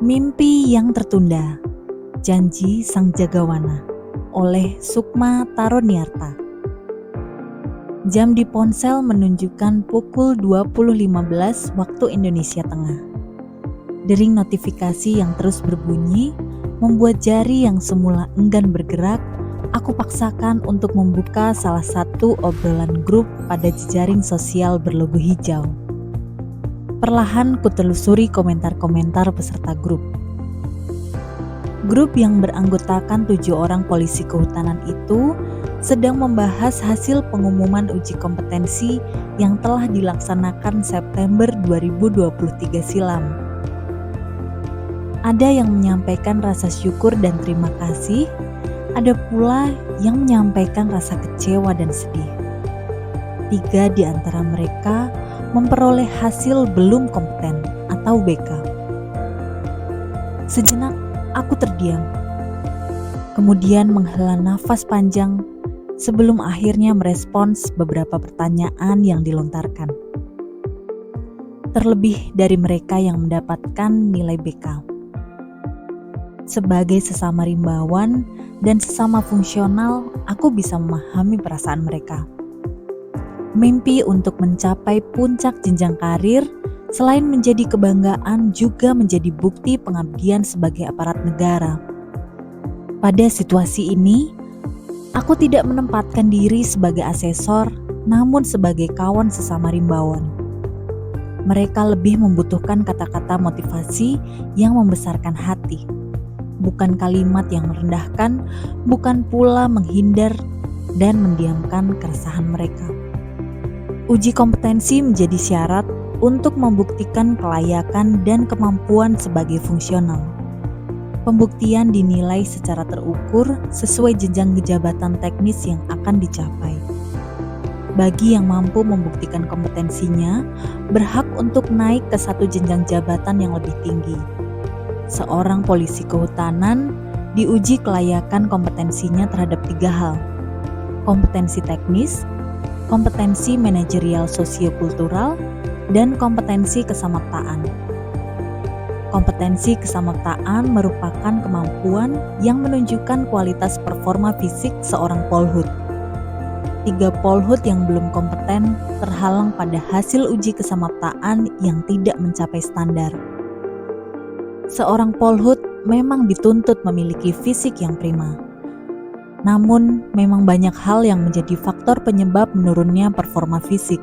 Mimpi yang tertunda, Janji Sang Jagawana oleh Sukma Taroniarta. Jam di ponsel menunjukkan pukul 20.15 waktu Indonesia Tengah. Dering notifikasi yang terus berbunyi membuat jari yang semula enggan bergerak, aku paksakan untuk membuka salah satu obrolan grup pada jejaring sosial berlogo hijau. Perlahan kutelusuri komentar-komentar peserta grup. Grup yang beranggotakan 7 orang polisi kehutanan itu sedang membahas hasil pengumuman uji kompetensi yang telah dilaksanakan September 2023 silam. Ada yang menyampaikan rasa syukur dan terima kasih, ada pula yang menyampaikan rasa kecewa dan sedih. 3 di antara mereka memperoleh hasil belum kompeten atau BK. Sejenak aku terdiam, kemudian menghela nafas panjang sebelum akhirnya merespons beberapa pertanyaan yang dilontarkan. Terlebih dari mereka yang mendapatkan nilai BK. Sebagai sesama rimbawan dan sesama fungsional, aku bisa memahami perasaan mereka. Mimpi untuk mencapai puncak jenjang karir selain menjadi kebanggaan juga menjadi bukti pengabdian sebagai aparat negara. Pada situasi ini, aku tidak menempatkan diri sebagai asesor, namun sebagai kawan sesama rimbawan. Mereka lebih membutuhkan kata-kata motivasi yang membesarkan hati, bukan kalimat yang merendahkan, bukan pula menghindar dan mendiamkan keresahan mereka. Uji kompetensi menjadi syarat untuk membuktikan kelayakan dan kemampuan sebagai fungsional. Pembuktian dinilai secara terukur sesuai jenjang jabatan teknis yang akan dicapai. Bagi yang mampu membuktikan kompetensinya, berhak untuk naik ke satu jenjang jabatan yang lebih tinggi. Seorang polisi kehutanan diuji kelayakan kompetensinya terhadap 3 hal: kompetensi teknis, kompetensi manajerial sosiokultural, dan kompetensi kesamaptaan. Kompetensi kesamaptaan merupakan kemampuan yang menunjukkan kualitas performa fisik seorang polhut. 3 polhut yang belum kompeten terhalang pada hasil uji kesamaptaan yang tidak mencapai standar. Seorang polhut memang dituntut memiliki fisik yang prima. Namun, memang banyak hal yang menjadi faktor penyebab menurunnya performa fisik.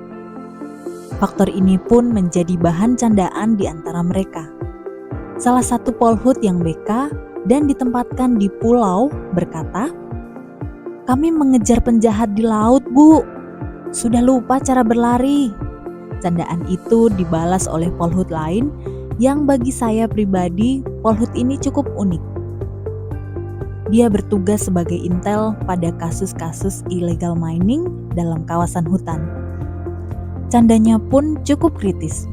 Faktor ini pun menjadi bahan candaan di antara mereka. Salah satu polhut yang BK dan ditempatkan di pulau berkata, "Kami mengejar penjahat di laut, Bu. Sudah lupa cara berlari." Candaan itu dibalas oleh polhut lain yang bagi saya pribadi, polhut ini cukup unik. Dia bertugas sebagai intel pada kasus-kasus illegal mining dalam kawasan hutan. Candanya pun cukup kritis.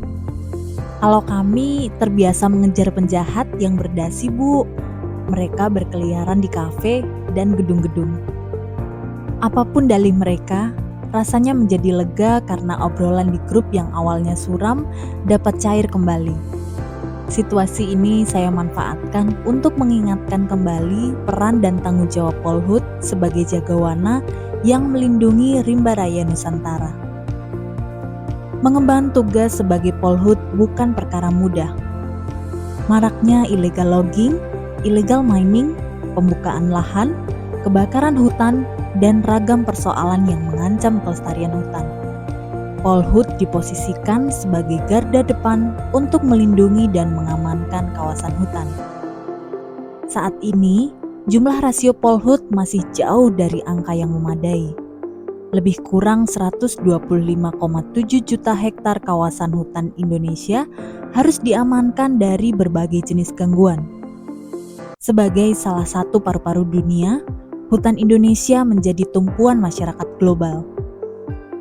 "Kalau kami terbiasa mengejar penjahat yang berdasi, Bu. Mereka berkeliaran di kafe dan gedung-gedung." Apapun dalih mereka, rasanya menjadi lega karena obrolan di grup yang awalnya suram dapat cair kembali. Situasi ini saya manfaatkan untuk mengingatkan kembali peran dan tanggung jawab polhut sebagai jagawana yang melindungi rimba raya Nusantara. Mengemban tugas sebagai polhut bukan perkara mudah. Maraknya illegal logging, illegal mining, pembukaan lahan, kebakaran hutan, dan ragam persoalan yang mengancam kelestarian hutan. Polhut diposisikan sebagai garda depan untuk melindungi dan mengamankan kawasan hutan. Saat ini, jumlah rasio polhut masih jauh dari angka yang memadai. Lebih kurang 125,7 juta hektar kawasan hutan Indonesia harus diamankan dari berbagai jenis gangguan. Sebagai salah satu paru-paru dunia, hutan Indonesia menjadi tumpuan masyarakat global.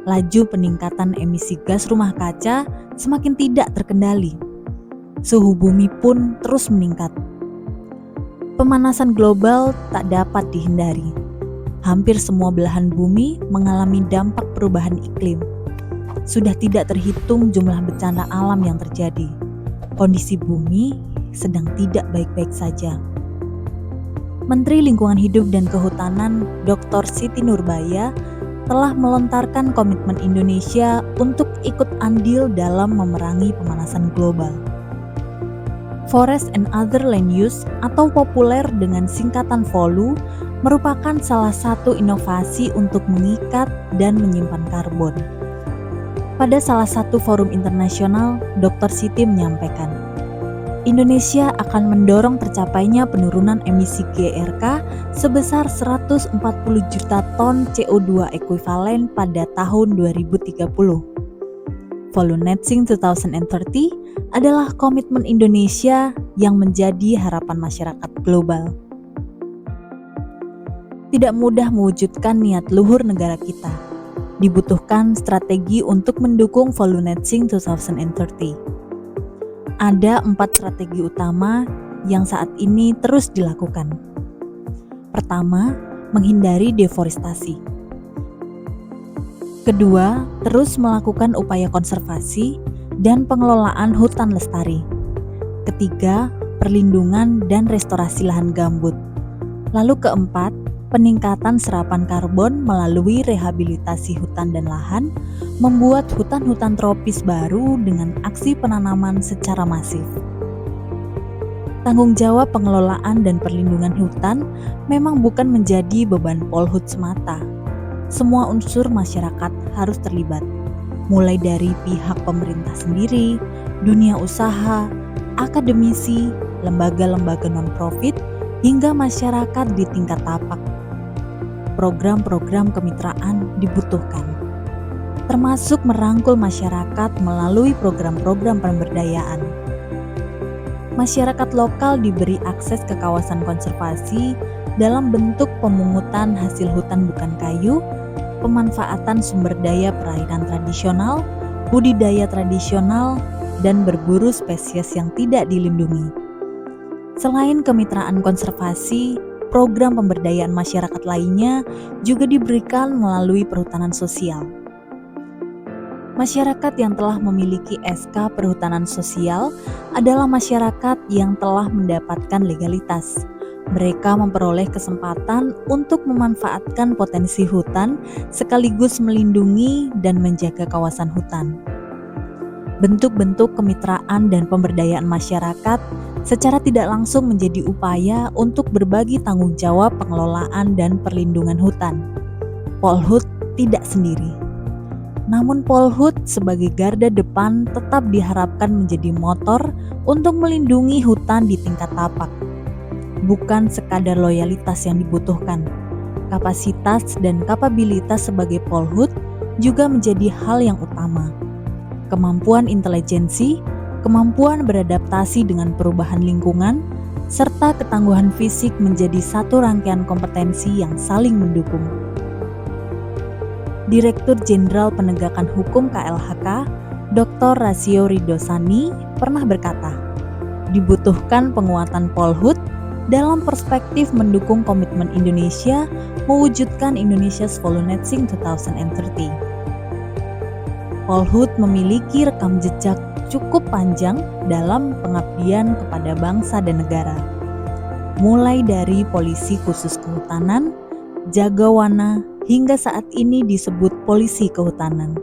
Laju peningkatan emisi gas rumah kaca semakin tidak terkendali. Suhu bumi pun terus meningkat. Pemanasan global tak dapat dihindari. Hampir semua belahan bumi mengalami dampak perubahan iklim. Sudah tidak terhitung jumlah bencana alam yang terjadi. Kondisi bumi sedang tidak baik-baik saja. Menteri Lingkungan Hidup dan Kehutanan Dr. Siti Nurbaya telah melontarkan komitmen Indonesia untuk ikut andil dalam memerangi pemanasan global. Forest and Other Land Use atau populer dengan singkatan FOLU merupakan salah satu inovasi untuk mengikat dan menyimpan karbon. Pada salah satu forum internasional, Dr. Siti menyampaikan, Indonesia akan mendorong tercapainya penurunan emisi GRK sebesar 140 juta ton CO2 ekuivalen pada tahun 2030. Volunetzing 2030 adalah komitmen Indonesia yang menjadi harapan masyarakat global. Tidak mudah mewujudkan niat luhur negara kita. Dibutuhkan strategi untuk mendukung Volunetzing 2030. Ada 4 strategi utama yang saat ini terus dilakukan. Pertama, menghindari deforestasi. Kedua, terus melakukan upaya konservasi dan pengelolaan hutan lestari. Ketiga, perlindungan dan restorasi lahan gambut. Lalu keempat, peningkatan serapan karbon melalui rehabilitasi hutan dan lahan, membuat hutan-hutan tropis baru dengan aksi penanaman secara masif. Tanggung jawab pengelolaan dan perlindungan hutan memang bukan menjadi beban Polhut semata. Semua unsur masyarakat harus terlibat, mulai dari pihak pemerintah sendiri, dunia usaha, akademisi, lembaga-lembaga non-profit, hingga masyarakat di tingkat tapak. Program-program kemitraan dibutuhkan, termasuk merangkul masyarakat melalui program-program pemberdayaan. Masyarakat lokal diberi akses ke kawasan konservasi dalam bentuk pemungutan hasil hutan bukan kayu, pemanfaatan sumber daya perairan tradisional, budidaya tradisional, dan berburu spesies yang tidak dilindungi. Selain kemitraan konservasi, program pemberdayaan masyarakat lainnya juga diberikan melalui perhutanan sosial. Masyarakat yang telah memiliki SK Perhutanan Sosial adalah masyarakat yang telah mendapatkan legalitas. Mereka memperoleh kesempatan untuk memanfaatkan potensi hutan sekaligus melindungi dan menjaga kawasan hutan. Bentuk-bentuk kemitraan dan pemberdayaan masyarakat secara tidak langsung menjadi upaya untuk berbagi tanggung jawab pengelolaan dan perlindungan hutan. Polhut tidak sendiri. Namun Polhut sebagai garda depan tetap diharapkan menjadi motor untuk melindungi hutan di tingkat tapak. Bukan sekadar loyalitas yang dibutuhkan. Kapasitas dan kapabilitas sebagai Polhut juga menjadi hal yang utama. Kemampuan intelijensi, kemampuan beradaptasi dengan perubahan lingkungan, serta ketangguhan fisik menjadi satu rangkaian kompetensi yang saling mendukung. Direktur Jenderal Penegakan Hukum KLHK, Dr. Rasio Ridosani, pernah berkata, dibutuhkan penguatan Polhut dalam perspektif mendukung komitmen Indonesia mewujudkan Indonesia's Volunetzing 2030. Polhut memiliki rekam jejak cukup panjang dalam pengabdian kepada bangsa dan negara. Mulai dari polisi khusus kehutanan, jagawana, hingga saat ini disebut polisi kehutanan.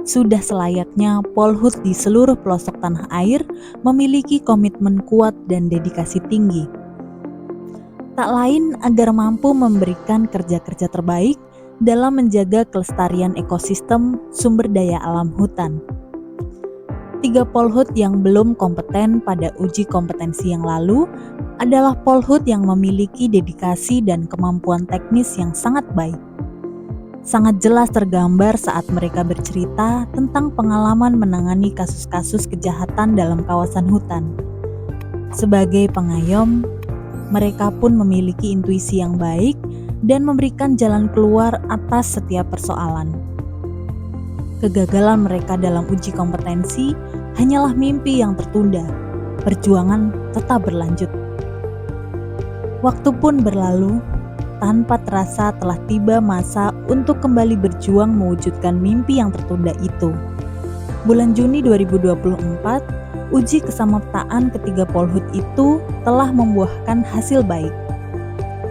Sudah selayaknya Polhut di seluruh pelosok tanah air memiliki komitmen kuat dan dedikasi tinggi. Tak lain agar mampu memberikan kerja-kerja terbaik dalam menjaga kelestarian ekosistem sumber daya alam hutan. 3 Polhut yang belum kompeten pada uji kompetensi yang lalu adalah Polhut yang memiliki dedikasi dan kemampuan teknis yang sangat baik. Sangat jelas tergambar saat mereka bercerita tentang pengalaman menangani kasus-kasus kejahatan dalam kawasan hutan. Sebagai pengayom, mereka pun memiliki intuisi yang baik dan memberikan jalan keluar atas setiap persoalan. Kegagalan mereka dalam uji kompetensi hanyalah mimpi yang tertunda. Perjuangan tetap berlanjut. Waktu pun berlalu, tanpa terasa telah tiba masa untuk kembali berjuang mewujudkan mimpi yang tertunda itu. Bulan Juni 2024, uji kesamaptaan ketiga Polhut itu telah membuahkan hasil baik.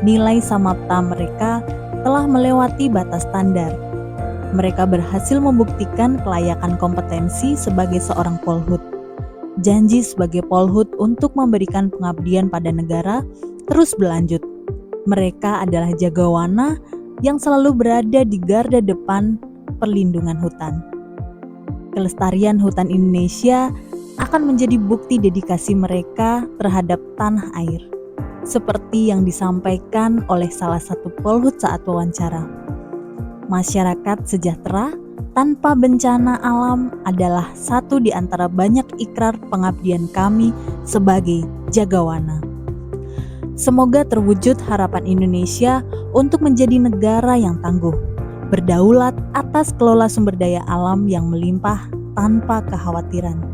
Nilai samapta mereka telah melewati batas standar. Mereka berhasil membuktikan kelayakan kompetensi sebagai seorang Polhut. Janji sebagai Polhut untuk memberikan pengabdian pada negara terus berlanjut. Mereka adalah jagawana yang selalu berada di garda depan perlindungan hutan. Kelestarian hutan Indonesia akan menjadi bukti dedikasi mereka terhadap tanah air, seperti yang disampaikan oleh salah satu Polhut saat wawancara. Masyarakat sejahtera tanpa bencana alam adalah satu di antara banyak ikrar pengabdian kami sebagai jagawana. Semoga terwujud harapan Indonesia untuk menjadi negara yang tangguh, berdaulat atas kelola sumber daya alam yang melimpah tanpa kekhawatiran.